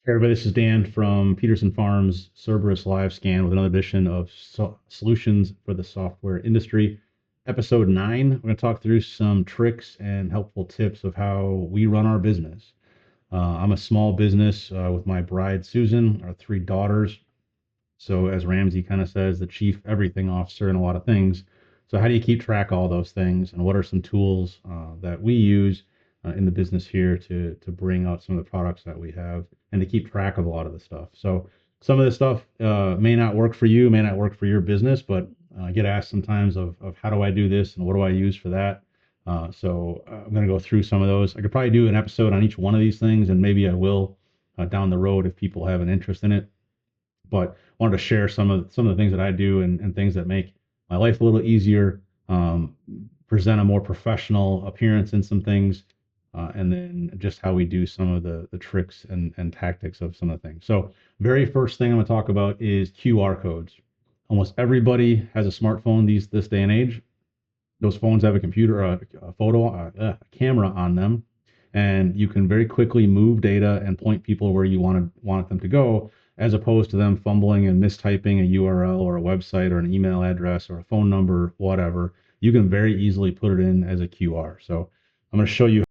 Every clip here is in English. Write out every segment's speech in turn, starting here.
Hey everybody, this is Dan from Peterson Farms Cerberus Live Scan with another edition of Solutions for the Software Industry. Episode 9, we're going to talk through some tricks and helpful tips of how we run our business. I'm a small business with my bride, Susan, our 3 daughters. So, as Ramsey kind of says, the chief everything officer in a lot of things. So, how do you keep track of all those things? And what are some tools that we use in the business here to bring out some of the products that we have and to keep track of a lot of the stuff? So, some of this stuff may not work for you, may not work for your business, but I get asked sometimes of how do I do this and what do I use for that? I'm going to go through some of those. I could probably do an episode on each one of these things, and maybe I will down the road if people have an interest in it, but wanted to share some of the things that I do and things that make my life a little easier, present a more professional appearance in some things, and then just how we do some of the tricks and tactics of some of the things. So, very first thing I'm going to talk about is QR codes. Almost everybody has a smartphone this day and age. Those phones have a computer, a photo, a camera on them, and you can very quickly move data and point people where you want them to go, as opposed to them fumbling and mistyping a URL or a website or an email address or a phone number, whatever. You can very easily put it in as a QR. So I'm going to show you.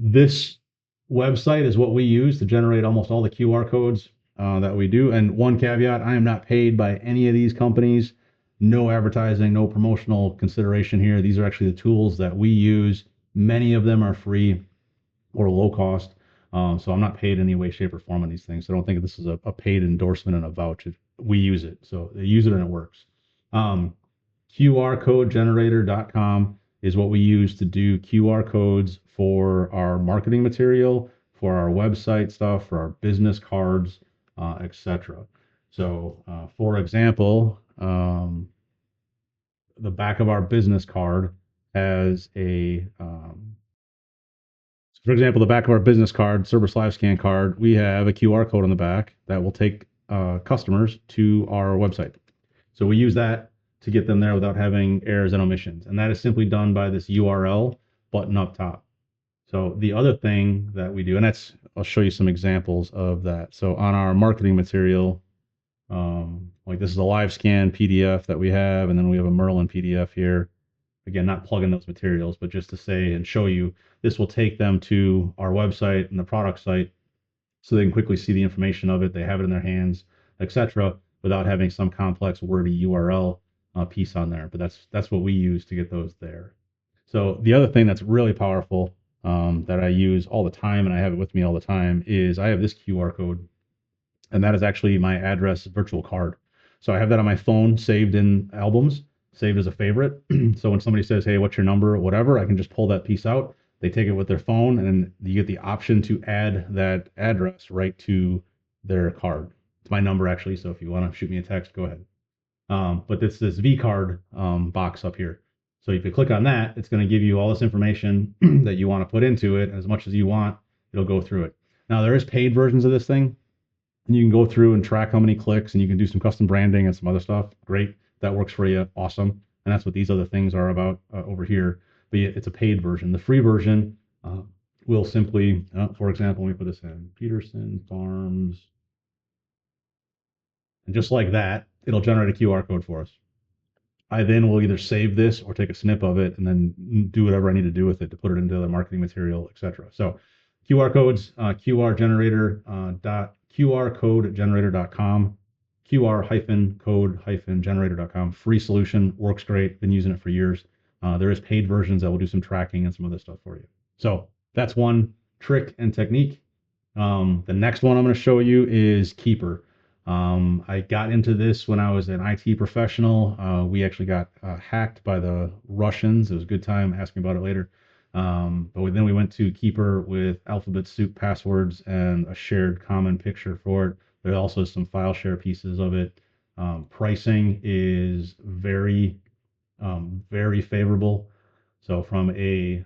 This website is what we use to generate almost all the QR codes that we do. And one caveat, I am not paid by any of these companies. No advertising, no promotional consideration here. These are actually the tools that we use. Many of them are free or low cost. So I'm not paid in any way, shape, or form on these things. So I don't think this is a paid endorsement and a vouch. We use it. So they use it and it works. QRcodegenerator.com is what we use to do QR codes for our marketing material, for our website stuff, for our business cards, etc. So, for example, the back of our business card has for example, the back of our business card, Cerberus Live Scan card, we have a QR code on the back that will take customers to our website. So we use that to get them there without having errors and omissions. And that is simply done by this URL button up top. So the other thing that we do, and I'll show you some examples of that. So on our marketing material, like this is a live scan PDF that we have, and then we have a Merlin PDF here. Again, not plugging those materials, but just to say and show you, this will take them to our website and the product site so they can quickly see the information of it. They have it in their hands, etc., without having some complex wordy URL piece on there. But that's what we use to get those there. So the other thing that's really powerful that I use all the time, and I have it with me all the time, is I have this QR code, and that is actually my address virtual card. So I have that on my phone, saved in albums, saved as a favorite. So when somebody says, "Hey, what's your number?" or whatever, I can just pull that piece out. They take it with their phone, and you get the option to add that address right to their card. It's my number actually, so if you want to shoot me a text, go ahead. But it's this V card box up here. So if you click on that, it's going to give you all this information that you want to put into it. As much as you want, it'll go through it. Now there is paid versions of this thing, and you can go through and track how many clicks, and you can do some custom branding and some other stuff. Great, that works for you. Awesome. And that's what these other things are about over here. But it's a paid version. The free version will simply, for example, let me put this in Peterson Farms, and just like that, it'll generate a QR code for us. I then will either save this or take a snip of it and then do whatever I need to do with it to put it into the marketing material, etc. So QR codes, qrcodegenerator.com, QR-code-generator.com. Free solution, works great. Been using it for years. There is paid versions that will do some tracking and some other stuff for you. So that's one trick and technique. The next one I'm going to show you is Keeper. I got into this when I was an IT professional. We actually got hacked by the Russians. It was a good time. Ask me about it later. Then we went to Keeper with alphabet soup passwords and a shared common picture for it. There also is some file share pieces of it. Pricing is very favorable. So from this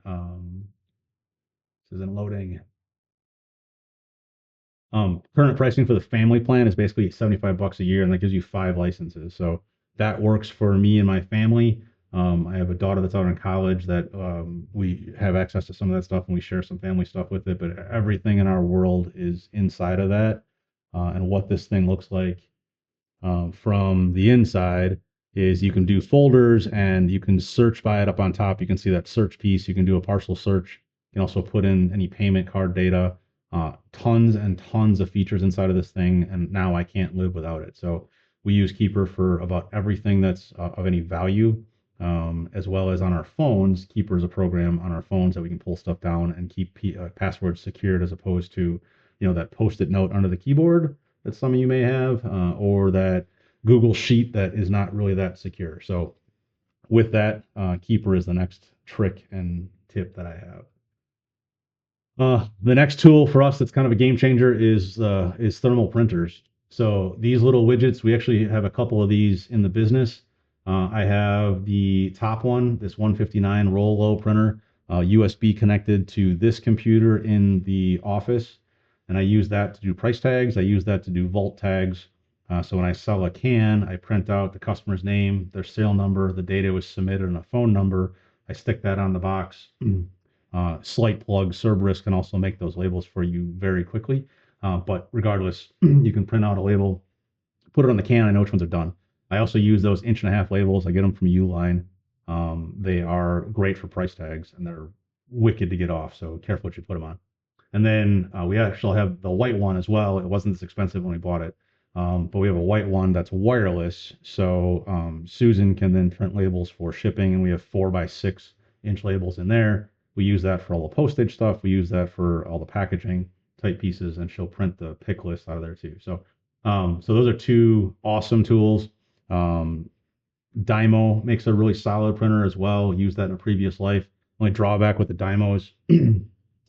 isn't loading. Current pricing for the family plan is basically $75 a year, and that gives you 5 licenses. So that works for me and my family. I have a daughter that's out in college that we have access to some of that stuff and we share some family stuff with it, but everything in our world is inside of that. And what this thing looks like from the inside is you can do folders and you can search by it up on top. You can see that search piece. You can do a partial search. You can also put in any payment card data, tons and tons of features inside of this thing. And now I can't live without it. So we use Keeper for about everything that's of any value, as well as on our phones. Keeper is a program on our phones that we can pull stuff down and keep passwords secured, as opposed to, that post-it note under the keyboard that some of you may have, or that Google Sheet that is not really that secure. So with that, Keeper is the next trick and tip that I have. The next tool for us that's kind of a game changer is thermal printers. So these little widgets, we actually have a couple of these in the business. I have the top one, this 159 Rollo printer, USB connected to this computer in the office, and I use that to do price tags. I use that to do vault tags. So when I sell a can, I print out the customer's name, their serial number, the date it was submitted, and a phone number. I stick that on the box. Slight plug, Cerberus can also make those labels for you very quickly. But regardless, you can print out a label, put it on the can. I know which ones are done. I also use those 1.5-inch labels. I get them from Uline. They are great for price tags and they're wicked to get off. So careful what you put them on. And then we actually have the white one as well. It wasn't as expensive when we bought it. But we have a white one that's wireless. So Susan can then print labels for shipping, and we have 4x6-inch labels in there. We use that for all the postage stuff. We use that for all the packaging type pieces, and she'll print the pick list out of there too. So those are two awesome tools. Dymo makes a really solid printer as well. Used that in a previous life. Only drawback with the Dymos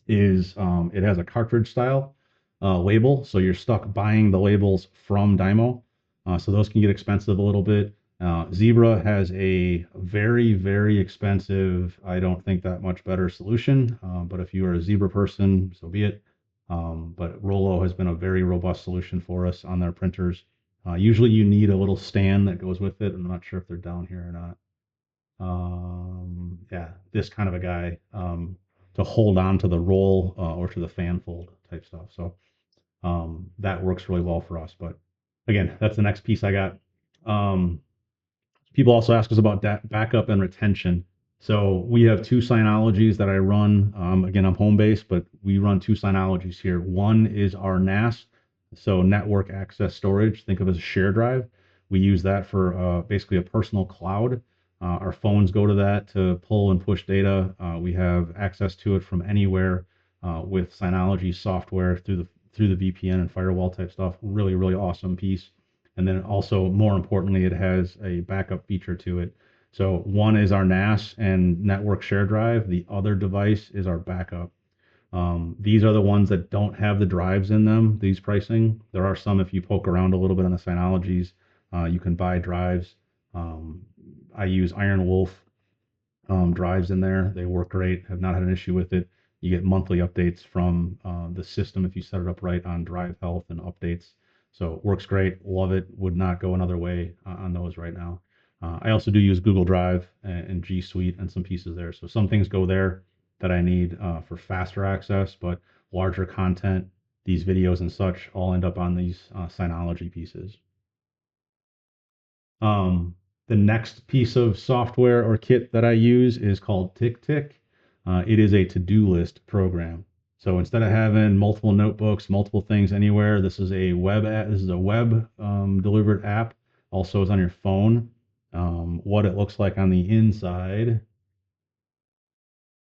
is it has a cartridge style label, so you're stuck buying the labels from Dymo. So those can get expensive a little bit. Zebra has a very, very expensive, I don't think that much better solution, but if you are a Zebra person, so be it. But Rollo has been a very robust solution for us on their printers. Usually you need a little stand that goes with it. I'm not sure if they're down here or not. Yeah, this kind of a guy to hold on to the roll or to the fan fold type stuff. So that works really well for us. But again, that's the next piece I got. People also ask us about backup and retention. So we have two Synologies that I run. Again, I'm home based, but we run two Synologies here. One is our NAS, so network access storage. Think of it as a share drive. We use that for basically a personal cloud. Our phones go to that to pull and push data. We have access to it from anywhere with Synology software through the VPN and firewall type stuff. Really, really awesome piece. And then also, more importantly, it has a backup feature to it. So one is our NAS and network share drive. The other device is our backup. These are the ones that don't have the drives in them, these pricing. There are some, if you poke around a little bit on the Synologies, you can buy drives. I use Iron Wolf drives in there. They work great. Have not had an issue with it. You get monthly updates from the system if you set it up right on drive health and updates. So it works great. Love it. Would not go another way on those right now. I also do use Google Drive and G Suite and some pieces there. So some things go there that I need for faster access, but larger content, these videos and such, all end up on these Synology pieces. The next piece of software or kit that I use is called TickTick. It is a to-do list program. So instead of having multiple notebooks, multiple things anywhere, this is a web app. This is a web delivered app. Also, is on your phone. What it looks like on the inside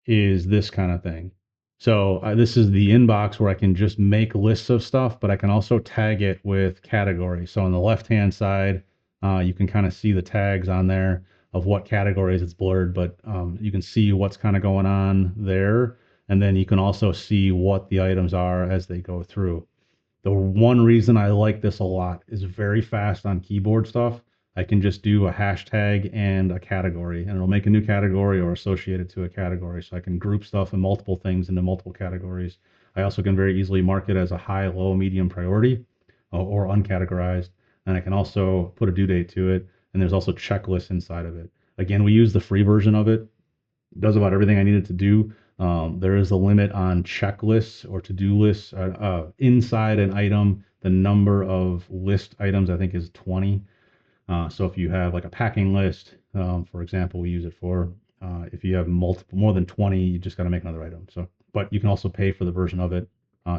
is this kind of thing. So this is the inbox where I can just make lists of stuff, but I can also tag it with categories. So on the left-hand side, you can kind of see the tags on there of what categories. It's blurred, but you can see what's kind of going on there. And then you can also see what the items are as they go through. The one reason I like this a lot is very fast on keyboard stuff. I can just do a hashtag and a category, and it'll make a new category or associate it to a category. So I can group stuff and multiple things into multiple categories. I also can very easily mark it as a high, low, medium priority or uncategorized. And I can also put a due date to it. And there's also checklists inside of it. Again, we use the free version of it. It does about everything I needed to do. There is a limit on checklists or to-do lists. Inside an item, the number of list items I think is 20. So if you have like a packing list, for example, we use it for. If you have more than 20, you just got to make another item. So, but you can also pay for the version of it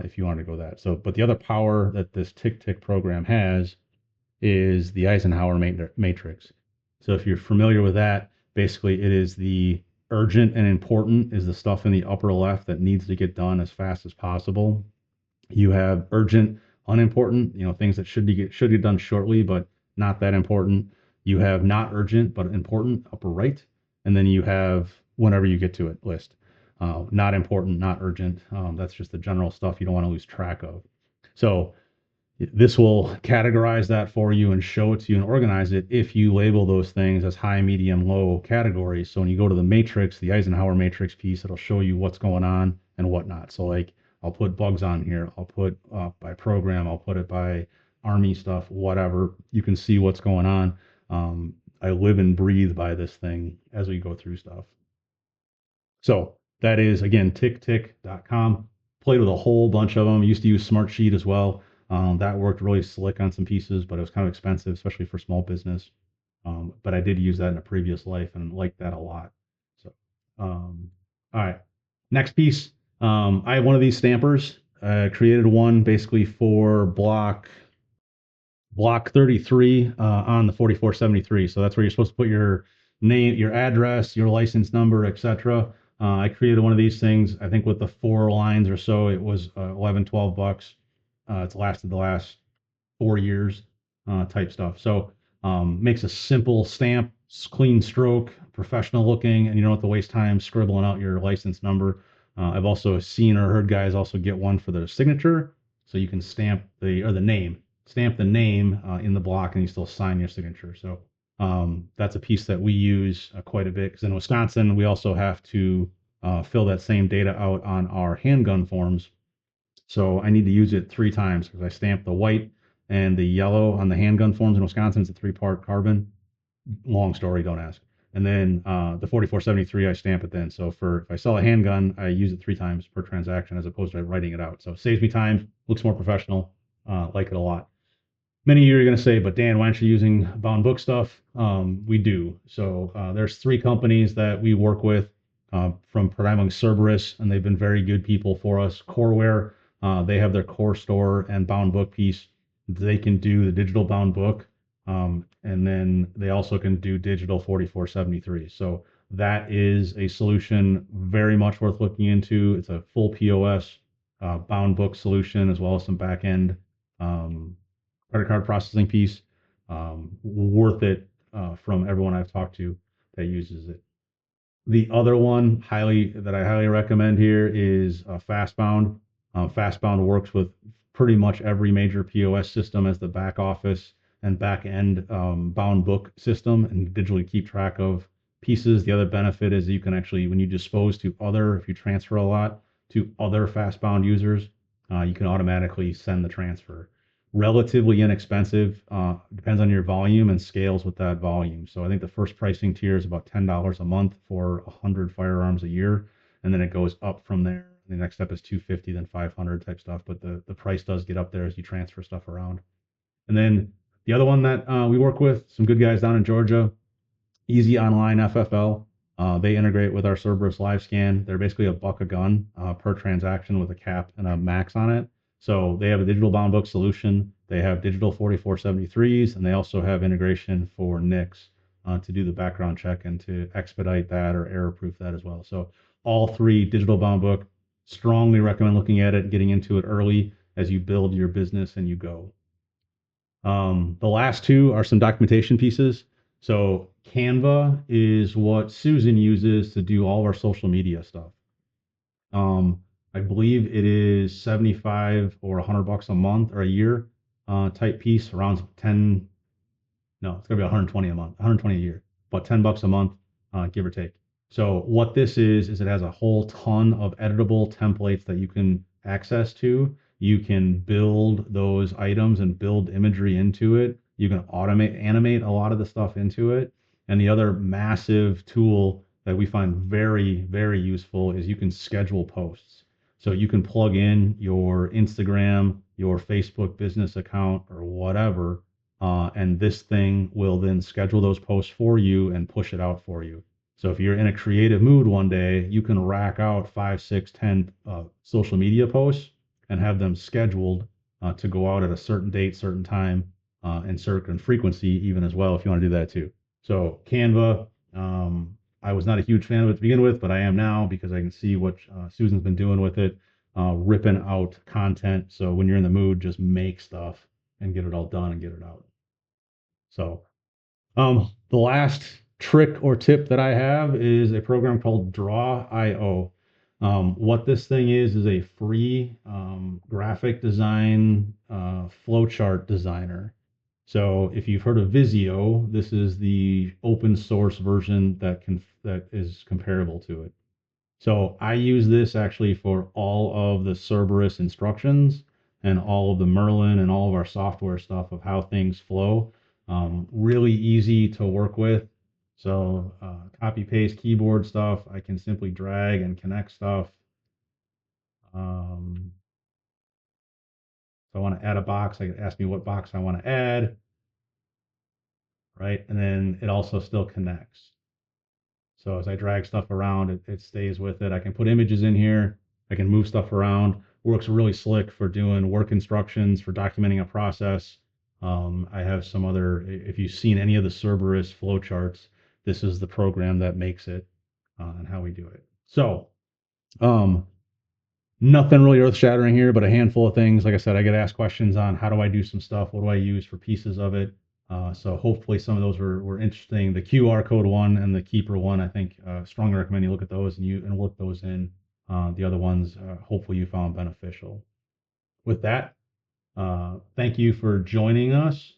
if you want to go that. So, but the other power that this tick program has is the Eisenhower matrix. So if you're familiar with that, basically it is the urgent and important is the stuff in the upper left that needs to get done as fast as possible. You have urgent, unimportant, things that should get done shortly, but not that important. You have not urgent but important upper right, and then you have whenever you get to it list. Not important, not urgent. That's just the general stuff you don't want to lose track of. So this will categorize that for you and show it to you and organize it if you label those things as high, medium, low categories. So when you go to the matrix, the Eisenhower matrix piece, it'll show you what's going on and whatnot. So like I'll put bugs on here. I'll put by program. I'll put it by army stuff, whatever. You can see what's going on. I live and breathe by this thing as we go through stuff. So that is, again, ticktick.com. Played with a whole bunch of them. Used to use Smartsheet as well. That worked really slick on some pieces, but it was kind of expensive, especially for small business. But I did use that in a previous life and liked that a lot. So, all right. Next piece. I have one of these stampers. I created one basically for block 33 on the 4473. So that's where you're supposed to put your name, your address, your license number, etc. I created one of these things. I think with the 4 lines or so, it was 11, 12 bucks. It's lasted the last 4 years type stuff. So makes a simple stamp, clean stroke, professional looking, and you don't have to waste time scribbling out your license number. I've also seen or heard guys also get one for their signature, so you can stamp the name, in the block, and you still sign your signature. So that's a piece that we use quite a bit because in Wisconsin we also have to fill that same data out on our handgun forms. So I need to use it 3 times because I stamp the white and the yellow on the handgun forms in Wisconsin. It's a 3-part carbon. Long story, don't ask. And then the 4473, I stamp it then. So if I sell a handgun, I use it 3 times per transaction as opposed to writing it out. So it saves me time, looks more professional, like it a lot. Many of you are going to say, but Dan, why aren't you using bound book stuff? We do. So there's 3 companies that we work with from predominantly Cerberus, and they've been very good people for us. Coreware, they have their core store and bound book piece. They can do the digital bound book, and then they also can do digital 4473. So that is a solution very much worth looking into. It's a full POS bound book solution as well as some back end credit card processing piece. Worth it from everyone I've talked to that uses it. The other one that I highly recommend here is Fastbound. Fastbound works with pretty much every major POS system as the back office and back end bound book system and digitally keep track of pieces. The other benefit is you can actually, when you dispose to if you transfer a lot to other Fastbound users, you can automatically send the transfer. Relatively inexpensive, depends on your volume and scales with that volume. So I think the first pricing tier is about $10 a month for 100 firearms a year, and then it goes up from there. The next step is 250, then 500 type stuff, but the price does get up there as you transfer stuff around. And then the other one that we work with, some good guys down in Georgia, Easy Online FFL. They integrate with our Cerberus Live Scan. They're basically $1 a gun per transaction with a cap and a max on it. So they have a digital bound book solution. They have digital 4473s, and they also have integration for NICS to do the background check and to expedite that or error proof that as well. So all 3 digital bound book, strongly recommend looking at it, getting into it early as you build your business and you go. The last 2 are some documentation pieces. So Canva is what Susan uses to do all of our social media stuff. I believe it is 75 or $100 a month or a year type piece, around 10. No, it's gonna be 120 a month, 120 a year, about $10 a month, give or take. So what this is it has a whole ton of editable templates that you can access to. You can build those items and build imagery into it. You can animate a lot of the stuff into it. And the other massive tool that we find very, very useful is you can schedule posts. So you can plug in your Instagram, your Facebook business account, or whatever, and this thing will then schedule those posts for you and push it out for you. So if you're in a creative mood one day, you can rack out 5, 6, 10 social media posts and have them scheduled to go out at a certain date, certain time, and certain frequency even as well if you want to do that too. So Canva, I was not a huge fan of it to begin with, but I am now because I can see what Susan's been doing with it, ripping out content. So when you're in the mood, just make stuff and get it all done and get it out. So the last trick or tip that I have is a program called Draw.io. What this thing is a free graphic design flowchart designer. So if you've heard of Visio, this is the open source version that is comparable to it. So I use this actually for all of the Cerberus instructions and all of the Merlin and all of our software stuff of how things flow. Really easy to work with. So copy paste keyboard stuff. I can simply drag and connect stuff. If I want to add a box, I can ask me what box I want to add, right? And then it also still connects. So as I drag stuff around, it stays with it. I can put images in here. I can move stuff around. Works really slick for doing work instructions, for documenting a process. I have some other, if you've seen any of the Cerberus flowcharts, this is the program that makes it and how we do it. So um, nothing really earth shattering here, but a handful of things. Like I said, I get asked questions on how do I do some stuff? What do I use for pieces of it? So hopefully some of those were interesting. The QR code one and the keeper one, I think strongly recommend you look at those and work those in. The other ones, hopefully you found beneficial. With that, thank you for joining us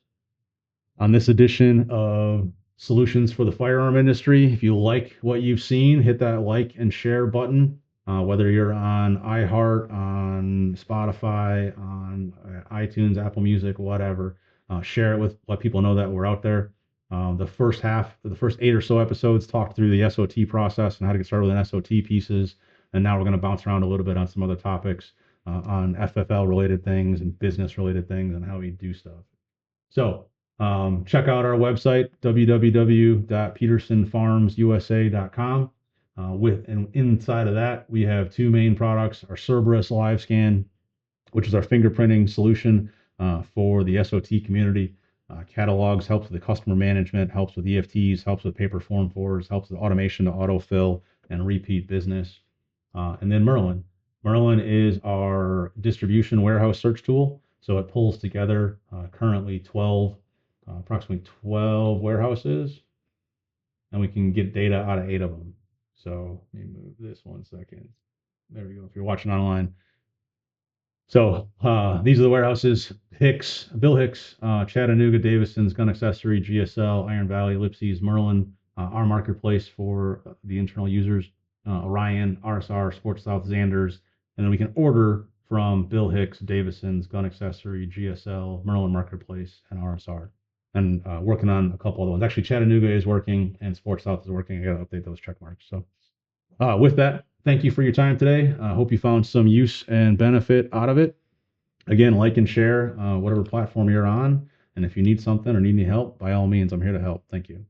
on this edition of Solutions for the Firearm Industry. If you like what you've seen, hit that like and share button. Whether you're on iHeart, on Spotify, on iTunes, Apple Music, whatever, share it with, let people know that we're out there. The first 8 or so episodes talked through the SOT process and how to get started with an SOT pieces. And now we're going to bounce around a little bit on some other topics on FFL related things and business related things and how we do stuff. So check out our website, www.petersonfarmsusa.com. And inside of that, we have two main products, our Cerberus Live Scan, which is our fingerprinting solution for the SOT community. Catalogs, helps with the customer management, helps with EFTs, helps with paper form fours, helps with automation to autofill and repeat business. And then Merlin. Merlin is our distribution warehouse search tool. So it pulls together currently approximately 12 warehouses, and we can get data out of 8 of them. So let me move this 1 second. There we go. If you're watching online. So these are the warehouses: Bill Hicks, Chattanooga, Davison's, Gun Accessory, GSL, Iron Valley, Lipsy's, Merlin, our marketplace for the internal users, Orion, RSR, Sports South, Xanders, and then we can order from Bill Hicks, Davison's, Gun Accessory, GSL, Merlin Marketplace, and RSR. And working on a couple other ones. Actually, Chattanooga is working and Sports South is working. I got to update those check marks. So with that, thank you for your time today. I hope you found some use and benefit out of it. Again, like and share whatever platform you're on. And if you need something or need any help, by all means, I'm here to help. Thank you.